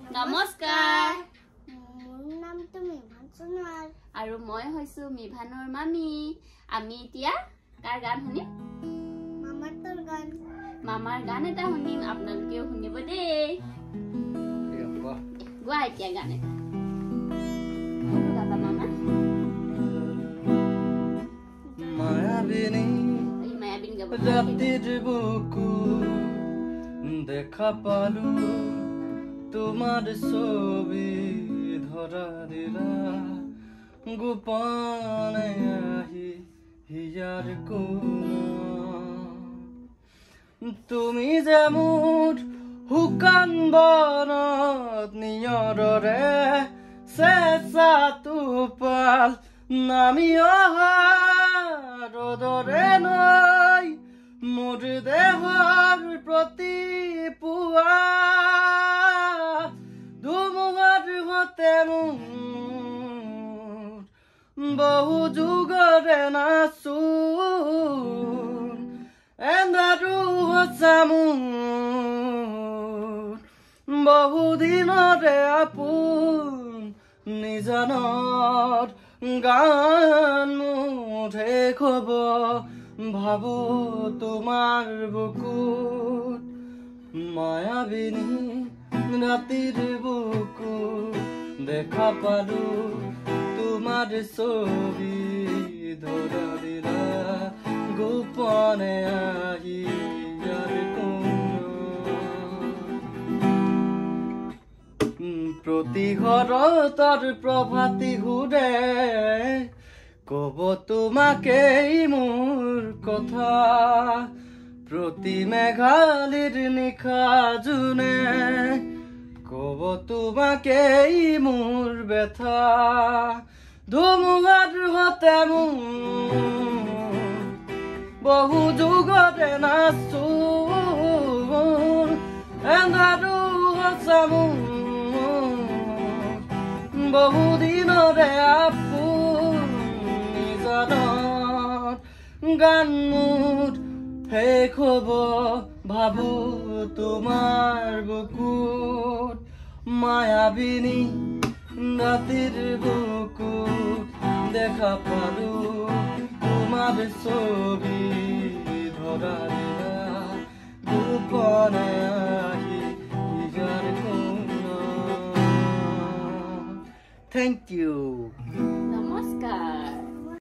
নমস্কাৰ মোৰ নামটো মিভান সোণোৱাল আৰু মই হৈছো মিভানৰ মামি আমি এতিয়া কাৰ গান শুনিম মামাৰ গান এটা শুনিম আপোনালোকেও শুনিব দেই গোৱা এতিয়া গান এটা গাবা মামা মায়াবিনী ৰাতিৰ বুকু দেখা পালো তোমাৰ ছবি ধৰা দিলা গোপনে আহি হিয়াৰ কোণ তুমি যে মোৰ শুকান বনত নিয়ৰৰে চেঁচা টোপাল নামি অহা ৰ'দৰে নৈ মোৰ দেহৰ প্ৰতি পুৱা ধুমুহাৰ সতে মোৰ বহু যুগৰে নাচোন এন্ধাৰো সঁচা মোৰ বহু দিনৰে আপোন নিজানত গান মোৰ শেষ হ'ব ভাবো তোমাৰ বুকুত মায়াবিনী ৰাতিৰ বুকু দেখা পালো তোমাৰ ছবি ধৰা দিলা গোপনে আহি ইয়াৰ কোণ প্ৰতি ঘৰতৰ প্ৰভাতী সুৰে কব তোমাকেই মোৰ কথা প্ৰতি মেঘালীৰ নিশা জোনে কব তোমাকেই মোৰ ব্যথা ধুমুহাৰ সতে মোৰ বহু যুগতে নাচোন এন্ধাৰো সঁচা মোৰ বহু দিনৰে আপোন গান মোৰ শেষ হ'ব ভাবো তোমাৰ বুকুত মায়াবিনী ৰাতিৰ বুকুত দেখা পালো তোমাৰ ছবি ধৰা দিলা গোপনে আহি নিজৰ কোণ থেংক ইউ নমস্কাৰ